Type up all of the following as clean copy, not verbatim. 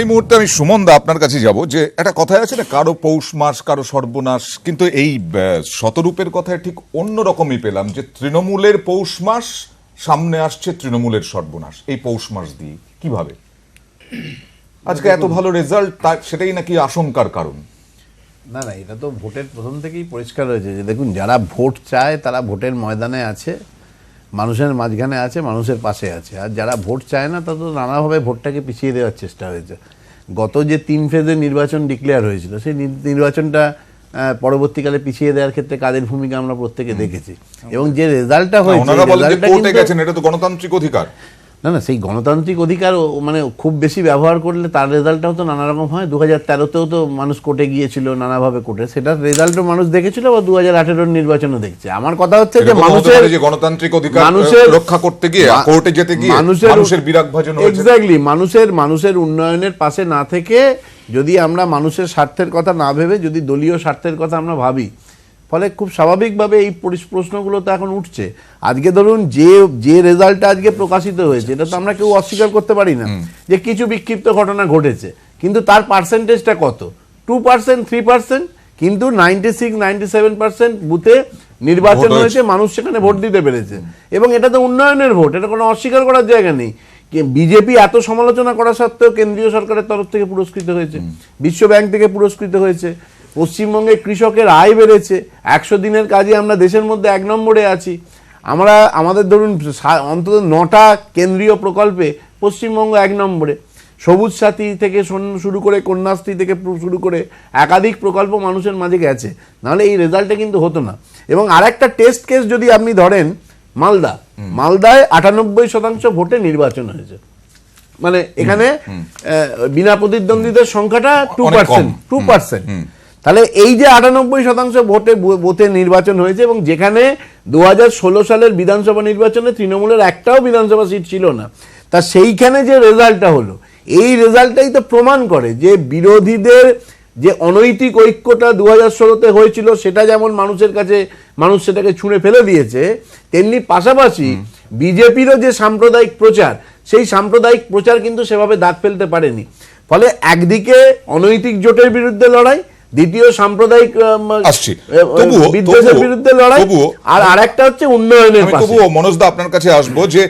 এই মুহূর্তে আমি সুমন দা আপনার কাছে যাব, যে একটা কথায় আছে না, কারো পৌষ মাস কারো সর্বনাশ, কিন্তু এই শতরূপের কথায় ঠিক অন্য রকমই পেলাম, যে তৃণমূলের পৌষ মাস, সামনে আসছে তৃণমূলের সর্বনাশ এই পৌষ মাস দিয়ে। কিভাবে আজকে এত ভালো রেজাল্ট, সেটাই নাকি আশঙ্কার কারণ? না না, এটা তো ভোটের প্রথম থেকেই পরিষ্কার হয়েছে যে দেখুন, যারা ভোট চায় তারা ভোটের ময়দানে আছে, মানুষের মাঝখানে আছে, মানুষের পাশে আছে। আর যারা ভোট চায় না তারা তো নানাভাবে ভোটটাকে পিছিয়ে দেওয়ার চেষ্টা হয়েছে। গত যে 3 ফেজের নির্বাচন ডিক্লেয়ার হয়েছিল, সেই নির্বাচনটা পরবর্তীকালে পিছিয়ে দেওয়ার ক্ষেত্রে কাদের ভূমিকা আমরা প্রত্যেকে দেখেছি। এবং যে রেজাল্টটা হয়েছে, এটা তো গণতান্ত্রিক অধিকার। না না, সেই গণতান্ত্রিক অধিকার মানে খুব বেশি ব্যবহার করলে তার রেজাল্টটাও তো নানা রকম হয়। 2013-তেও তো মানুষ কোর্টে গিয়েছিল, নানাভাবে কোর্টে, সেটার রেজাল্টও মানুষ দেখেছিল, বা 2018-এর নির্বাচনও দেখছে। আমার কথা হচ্ছে যে মানুষের গণতান্ত্রিক অধিকার রক্ষা করতে গিয়ে কোর্টে যেতে গিয়ে মানুষের বিরাগভাজন হয়েছে। এক্স্যাক্টলি, মানুষের উন্নয়নের পাশে না থেকে, যদি আমরা মানুষের স্বার্থের কথা না ভেবে যদি দলীয় স্বার্থের কথা আমরা ভাবি, ফলে খুব স্বাভাবিকভাবে এই প্রশ্নগুলো তো এখন উঠছে। আজকে ধরুন যে রেজাল্টটা আজকে প্রকাশিত হয়েছে, এটা তো আমরা কেউ অস্বীকার করতে পারি না যে কিছু বিক্ষিপ্ত ঘটনা ঘটেছে, কিন্তু তার পার্সেন্টেজটা কত? 2%, 3%, কিন্তু 96-97% বুথে নির্বাচন হয়েছে, মানুষ সেখানে ভোট দিতে পেরেছে। এবং এটা তো উন্নয়নের ভোট, এটা কোনো অস্বীকার করার জায়গা নেই। বিজেপি এত সমালোচনা করা সত্ত্বেও কেন্দ্রীয় সরকারের তরফ থেকে পুরস্কৃত হয়েছে, বিশ্ব ব্যাংক থেকে পুরস্কৃত হয়েছে। পশ্চিমবঙ্গে কৃষকের আয় বেড়েছে, 100 দিনের কাজে আমরা দেশের মধ্যে 1 নম্বরে আছি। আমাদের ধরুন অন্তত 9টা কেন্দ্রীয় প্রকল্পে পশ্চিমবঙ্গ 1 নম্বরে। সবুজ সাথী থেকে শুরু করে, কন্যাশ্রী থেকে শুরু করে একাধিক প্রকল্প মানুষের মাঝে গেছে, নাহলে এই রেজাল্টটা কিন্তু হতো না। এবং আরেকটা টেস্ট কেস যদি আপনি ধরেন, মালদায় 98% ভোটে নির্বাচন হয়েছে। মানে এখানে বিনা প্রতিদ্বন্দ্বীদের সংখ্যাটা 2%। তাহলে এই যে 98% ভোটে নির্বাচন হয়েছে, এবং যেখানে 2016 সালের বিধানসভা নির্বাচনে তৃণমূলের একটাও বিধানসভা সিট ছিল না, তা সেইখানে যে রেজাল্টটা হলো, এই রেজাল্টটাই তো প্রমাণ করে যে বিরোধীদের যে অনৈতিক ঐক্যটা 2016-তে হয়েছিল, সেটা যেমন মানুষের কাছে মানুষ সেটাকে ছুঁড়ে ফেলে দিয়েছে, তেমনি পাশাপাশি বিজেপিরও যে সাম্প্রদায়িক প্রচার, সেই সাম্প্রদায়িক প্রচার কিন্তু সেভাবে দাগ ফেলতে পারেনি। ফলে একদিকে অনৈতিক জোটের বিরুদ্ধে লড়াই, দ্বিতীয় সাম্প্রদায়িক বিদ্বেষের বিরুদ্ধে লড়াই, আর আরেকটা হচ্ছে উন্নয়নের। তবুও মনোজদা আপনার কাছে আসবো, যে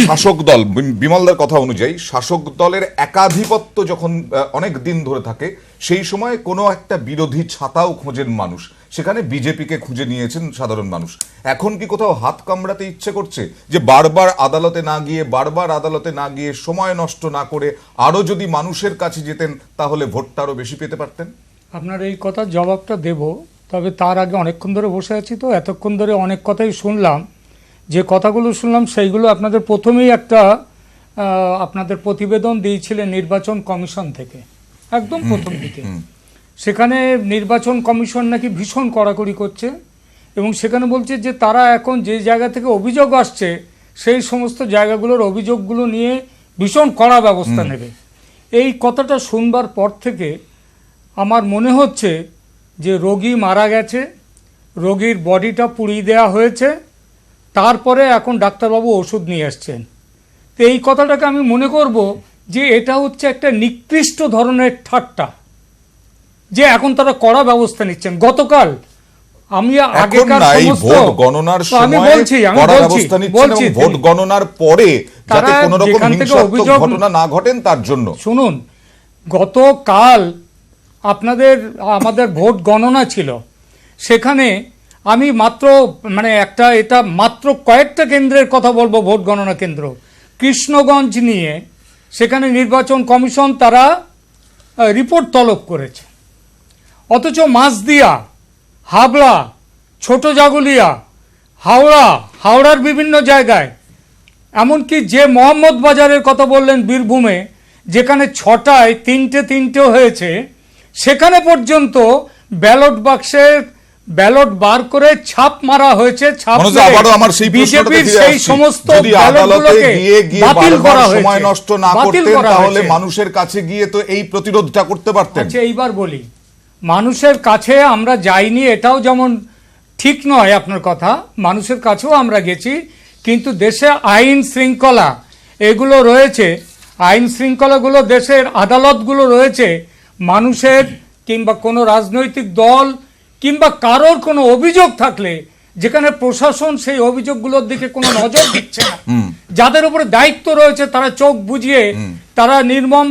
শাসক দল, বিমলদার কথা অনুযায়ী শাসক দলের একাধিপত্য যখন অনেক দিন ধরে থাকে, সেই সময় কোনো একটা বিরোধী ছাতাও খোঁজেন মানুষ, সেখানে বিজেপিকে খুঁজে নিয়েছেন সাধারণ মানুষ। এখন কি কোথাও হাত কামড়াতে ইচ্ছে করছে, যে বারবার আদালতে না গিয়ে সময় নষ্ট না করে আরো যদি মানুষের কাছে যেতেন, তাহলে ভোটটা আরো বেশি পেতে পারতেন? আপনার এই কথার জবাবটা দেব, তবে তার আগে অনেকক্ষণ ধরে বসে আছি, তো এতক্ষণ ধরে অনেক কথাই শুনলাম। যে কথাগুলো শুনলাম সেইগুলো আপনাদের প্রথমেই একটা আপনাদের প্রতিবেদন দিয়েছিলেন নির্বাচন কমিশন থেকে, একদম প্রথম দিকে। সেখানে নির্বাচন কমিশন নাকি ভীষণ কড়াকড়ি করছে, এবং সেখানে বলছে যে তারা এখন যে জায়গা থেকে অভিযোগ আসছে, সেই সমস্ত জায়গাগুলোর অভিযোগগুলো নিয়ে ভীষণ কড়া ব্যবস্থা নেবে। এই কথাটা শুনবার পর থেকে আমার মনে হচ্ছে যে রোগী মারা গেছে, রোগীর বডিটা পুড়িয়ে দেওয়া হয়েছে, তারপরে এখন ডাক্তারবাবু ওষুধ নিয়ে আসছেন। তো এই কথাটাকে আমি মনে করব যে এটা হচ্ছে একটা নিকৃষ্ট ধরনের ঠাট্টা, যে এখন তারা কড়া ব্যবস্থা নিচ্ছেন। গতকাল আমি আগেকার সমস্ত আমি বলছি ভোট গণনার পরে যাতে কোনো রকম হিংসাত্মক ঘটনা না ঘটেন তার জন্য। শুনুন, গতকাল আমাদের ভোট গণনা ছিল, সেখানে আমি এটা মাত্র কয়েকটা কেন্দ্রের কথা বলবো, ভোট গণনা কেন্দ্র কৃষ্ণগঞ্জ নিয়ে, সেখানে নির্বাচন কমিশন তারা রিপোর্ট তলব করেছে। অথচ মাঝদিয়া, হাবড়া, ছোট জাগুলিয়া, হাওড়ার বিভিন্ন জায়গায়, এমনকি যে মোহাম্মদ বাজারের কথা বললেন বীরভূমে, যেখানে 6টায় 3টে হয়েছে, সেখানে পর্যন্ত ব্যালট বাক্সের ব্যালট বার করে ছাপ মারা হয়েছে, বিজেপির সেই সমস্ত ব্যালটগুলোকে বাতিল করা হয়েছে। সময় নষ্ট না করতেন, তাহলে মানুষের কাছে গিয়ে তো এই প্রতিরোধটা করতে পারতেন। আচ্ছা, এইবার বলি, মানুষের কাছে আমরা যাইনি, এটাও যেমন ঠিক নয় আপনার কথা, মানুষের কাছেও আমরা গেছি, কিন্তু দেশে আইন শৃঙ্খলা এগুলো রয়েছে। আইন শৃঙ্খলাগুলো দেশের আদালতগুলো রয়েছে মানুষের কিংবা কোনো রাজনৈতিক দল কিংবা কারোর কোনো অভিযোগ থাকলে যেখানে প্রশাসন সেই অভিযোগগুলোর দিকে কোনো নজর দিচ্ছে না, যাদের উপরে দায়িত্ব রয়েছে তারা চোখ বুজিয়ে তারা নির্মম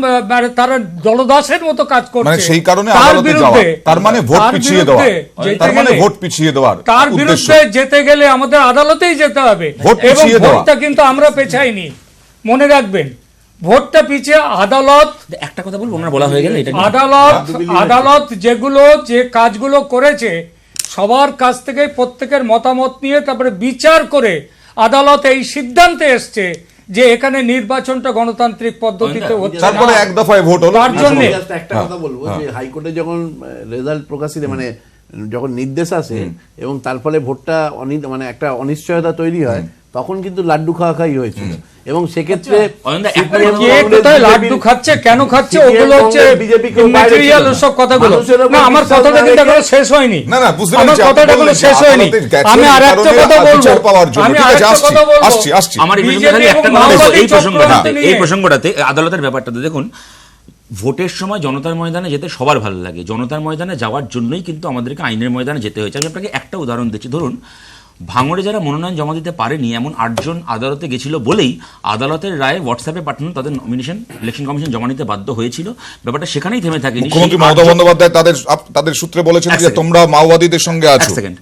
তারা দলদাসের মতো কাজ করছে, মানে সেই কারণে তার আদালতে যাওয়া, বিরুদ্ধে তার মানে ভোট পিছিয়ে দেওয়া, তার মানে ভোট পিছিয়ে দেওয়ার তার উদ্দেশ্য। বিরুদ্ধে যেতে গেলে আমাদের আদালতেই যেতে হবে। ভোট এবং পিছিয়ে দেওয়া। ভোটটা কিন্তু আমরা পেছাইনি, মনে রাখবেন, ভোটটা পিছিয়ে আদালত একটা কথা বলবো, ওনার বলা হয়ে গেল এটা নিয়ে। আদালত যেগুলো যে কাজগুলো করেছে সবার কাছ থেকে প্রত্যেকের মতামত নিয়ে তারপরে বিচার করে আদালত এই সিদ্ধান্তে এসছে যে এখানে নির্বাচনটা গণতান্ত্রিক পদ্ধতিতে হচ্ছে না। তারপরে এক দফায় ভোট হলো। তার জন্যে Just একটা কথা বলবো যে হাইকোর্টে যখন রেজাল্ট প্রকাশিত মানে যখন নির্দেশ আসে এবং তার ফলে ভোটটা মানে একটা অনিশ্চয়তা তৈরি হয়, তখন কিন্তু লাড্ডু খাওয়া খাই হয়েছিল এবং সেক্ষেত্রে অয়নদা, একটা CPM, কে কংগ্রেস, কোথায় BJP লাড্ডু খাচ্ছে, কেন খাচ্ছে, CPM, ওগুলো হচ্ছে কংগ্রেস, BJP কেউ বাইরে ছিল ম্যাটেরিয়াল না। ওসব কথাগুলো। মানুষের উপর না, আমার বিশ্বাস কথাটা না কিন্তু রেখে- এখনো শেষ হয়নি। না, না, বুঝতে আমার পেরেছি, আপনি কথাটা এখনো বললেন যে শেষ হয়নি। আদালতে গেছেন আমি আর একটা কারণে কথা বলবো, বিচার পাওয়ার জন্য। আমি ঠিক আর আছে, একটা কথা বলবো। আসছি। আমার এই BJP খালি একটা এবং কথা বলবো, মাওবাদী এই প্রসঙ্গটাতে চক্রান্ত নিয়ে। এই প্রসঙ্গটাতে আদালতের ব্যাপারটাতে দেখুন, ভোটের সময় জনতার ময়দানে যেতে সবার ভালো লাগে, জনতার ময়দানে যাওয়ার জন্যই কিন্তু আমাদেরকে আইনের ময়দানে যেতে হয়েছে। আমি আপনাকে একটা উদাহরণ দিচ্ছি, ধরুন ভাঙড়ে যারা মনোনয়ন জমা দিতে পারেনি এমন 8 জন আদালতে গেছিল বলেই আদালতের রায়ে হোয়াটসঅ্যাপে পাঠানো তাদের নমিনেশন ইলেকশন কমিশন জমা নিতে বাধ্য হয়েছিল। ব্যাপারটা সেখানেই থেমে থাকেনি। মুখ্যমন্ত্রী সেই মমতা 8 জন- বন্দ্যোপাধ্যায় তাদের সূত্রে বলেছেন এক যে সেকেন্ড। তোমরা মাওবাদীদের সঙ্গে এক আছো। সেকেন্ড,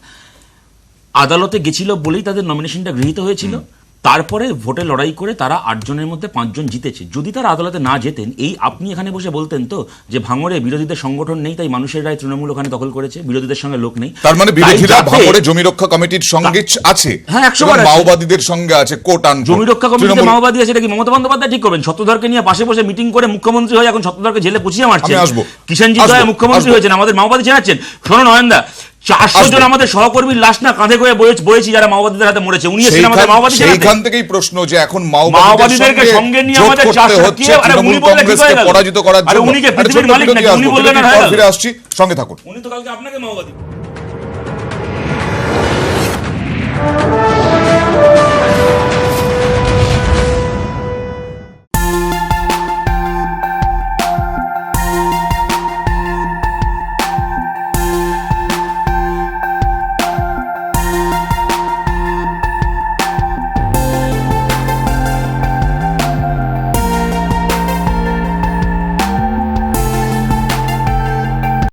আদালতে গেছিল বলেই তাদের নমিনেশনটা গৃহীত হয়েছিল। তারপরে ভোটে লড়াই করে তারা 8 জনের মধ্যে 5 জন জিতেছে। যদি তারা আদালতে না যেতেন, এই আপনি এখানে বসে বলতেন তো যে ভাঙড়ে বিরোধীদের সংগঠন নেই, তাই মানুষের রায় তৃণমূল ওখানে দখল করেছে, বিরোধীদের সঙ্গে লোক নেই। তার মানে তাই বিরোধীরা যাতে- ভাঙড়ে জমি রক্ষা কমিটির সঙ্গে আছে, হ্যাঁ, 100 এবং বার আছে। মাওবাদীদের সঙ্গে আছে, কোট আন জমি রক্ষা কমিটিতে মাওবাদী আছে, এটা কি মমতা বন্দ্যোপাধ্যায় ঠিক করবেন? ছত্রধরকে নিয়ে পাশে বসে মিটিং করে মুখ্যমন্ত্রী হয়ে এখন ছত্রধরকে জেলে পুছিয়ে মারছে। আমি আসবো। কিষাণজি আসবো, দয়া মুখ্যমন্ত্রী আসবো। হয়েছেন, আমাদের মাওবাদী চেনাচ্ছেন। শোনো নয়নদা, 400 জন আমাদের সহকর্মীর লাশ না কাঁধে করে বয়েছি যারা মাওবাদীদের হাতে মরেছে। উনি এসেছেন আমাদের মাওবাদী চেনাতে। সেইখান থেকেই প্রশ্ন যে এখন মাওবাদীদেরকে সঙ্গে নিয়ে আমাদের 400 হচ্ছে কে, আরে উনি তৃণমূল বললে ঠিক কংগ্রেসকে হয়ে গেল। পরাজিত করার আরে জন্য। উনি কে একটা পৃথিবীর ছোট্ট মালিক বিরতি নাকি? উনি আসবো, বললেন না বিরতির হয়ে পর গেল। ফিরে আসছি, সঙ্গে থাকুন। উনি তো কালকে আপনাকে মাওবাদী